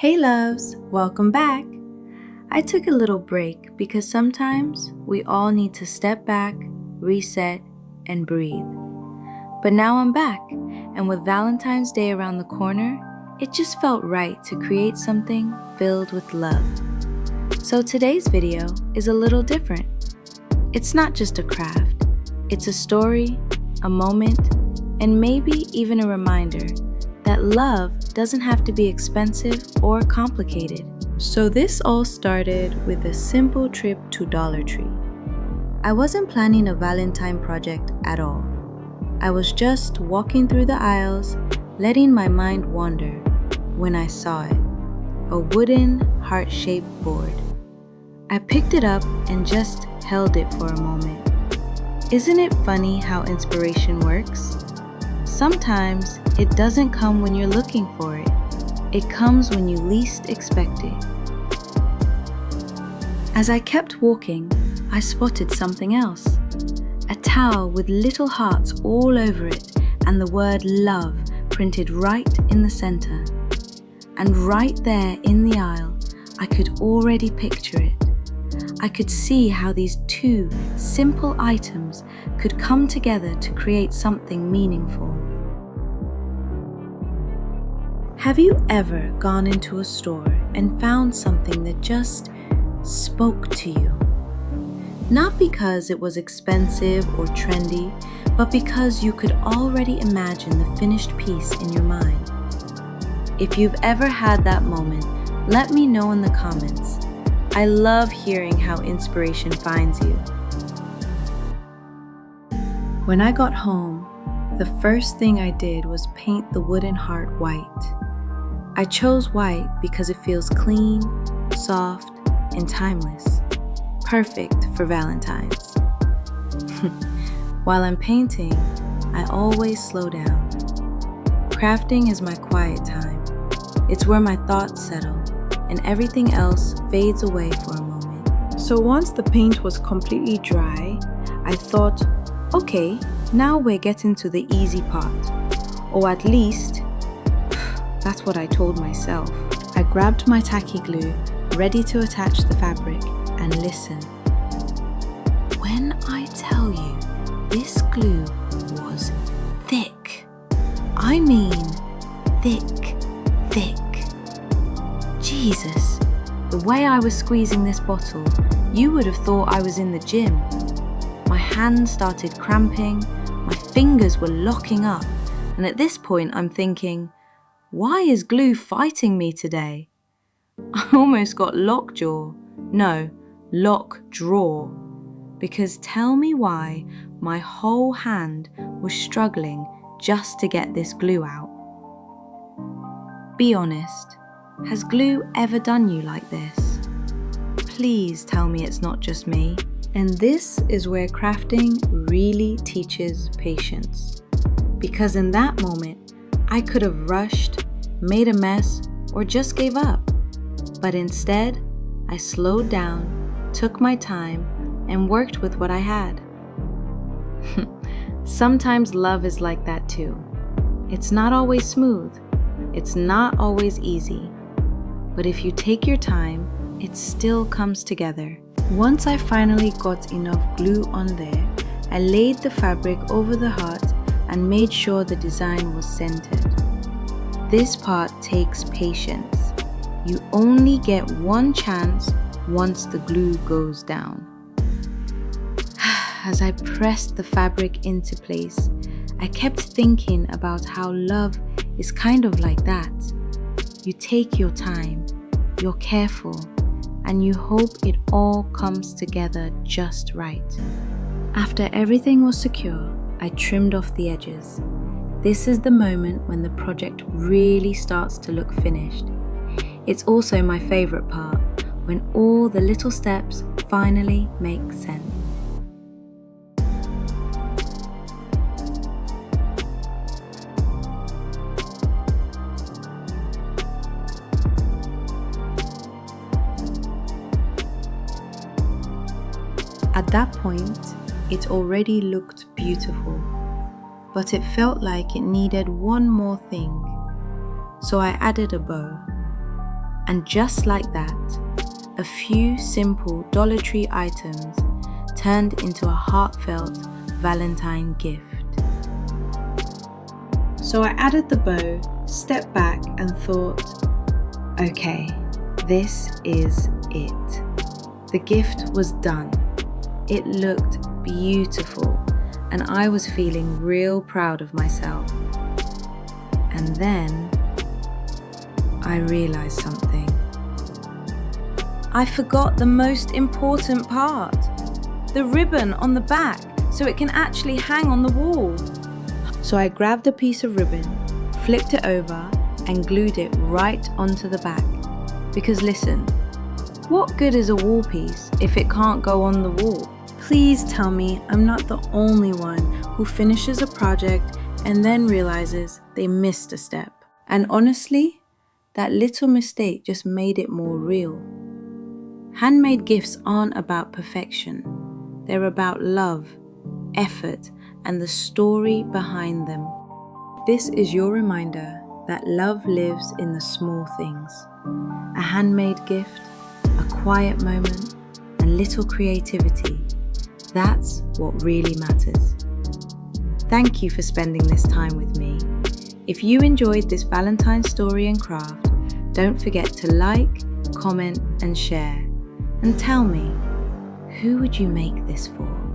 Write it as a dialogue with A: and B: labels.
A: Hey loves, welcome back. I took a little break because sometimes we all need to step back, reset, and breathe. But now I'm back, and with Valentine's Day around the corner, it just felt right to create something filled with love. So today's video is a little different. It's not just a craft, it's a story, a moment, and maybe even a reminder that love doesn't have to be expensive or complicated. So this all started with a simple trip to Dollar Tree. I wasn't planning a Valentine project at all. I was just walking through the aisles, letting my mind wander, when I saw it, a wooden heart-shaped board. I picked it up and just held it for a moment. Isn't it funny how inspiration works? Sometimes it doesn't come when you're looking for it. It comes when you least expect it. As I kept walking, I spotted something else. A towel with little hearts all over it and the word love printed right in the center. And right there in the aisle, I could already picture it. I could see how these two simple items could come together to create something meaningful. Have you ever gone into a store and found something that just spoke to you? Not because it was expensive or trendy, but because you could already imagine the finished piece in your mind. If you've ever had that moment, let me know in the comments. I love hearing how inspiration finds you. When I got home, the first thing I did was paint the wooden heart white. I chose white because it feels clean, soft, and timeless. Perfect for Valentine's. While I'm painting, I always slow down. Crafting is my quiet time. It's where my thoughts settle and everything else fades away for a moment. So once the paint was completely dry, I thought, okay, now we're getting to the easy part. Or at least, that's what I told myself. I grabbed my tacky glue, ready to attach the fabric, and listen. When I tell you, this glue was thick. I mean, thick. Jesus, the way I was squeezing this bottle, you would have thought I was in the gym. My hands started cramping, my fingers were locking up, and at this point I'm thinking, why is glue fighting me today? I almost got lockjaw. No, lockjaw. Because tell me why my whole hand was struggling just to get this glue out. Be honest, has glue ever done you like this? Please tell me it's not just me. And this is where crafting really teaches patience. Because in that moment, I could have rushed, made a mess, or just gave up. But instead, I slowed down, took my time, and worked with what I had. Sometimes love is like that too. It's not always smooth. It's not always easy. But if you take your time, it still comes together. Once I finally got enough glue on there, I laid the fabric over the heart and made sure the design was centered. This part takes patience. You only get one chance once the glue goes down. As I pressed the fabric into place, I kept thinking about how love is kind of like that. You take your time, you're careful, and you hope it all comes together just right. After everything was secure, I trimmed off the edges. This is the moment when the project really starts to look finished. It's also my favorite part, when all the little steps finally make sense. At that point, it already looked beautiful, but it felt like it needed one more thing. So I added a bow. And just like that, a few simple Dollar Tree items turned into a heartfelt Valentine gift. So I added the bow, stepped back and thought, okay, this is it. The gift was done. It looked beautiful and I was feeling real proud of myself. And then I realized something. I forgot the most important part, the ribbon on the back, so it can actually hang on the wall. So I grabbed a piece of ribbon, flipped it over, and glued it right onto the back. Because listen, what good is a wall piece if it can't go on the wall? Please tell me I'm not the only one who finishes a project and then realizes they missed a step. And honestly, that little mistake just made it more real. Handmade gifts aren't about perfection. They're about love, effort, and the story behind them. This is your reminder that love lives in the small things. A handmade gift, a quiet moment, and little creativity. That's what really matters. Thank you for spending this time with me. If you enjoyed this Valentine story and craft, don't forget to like, comment, and share. And tell me, who would you make this for?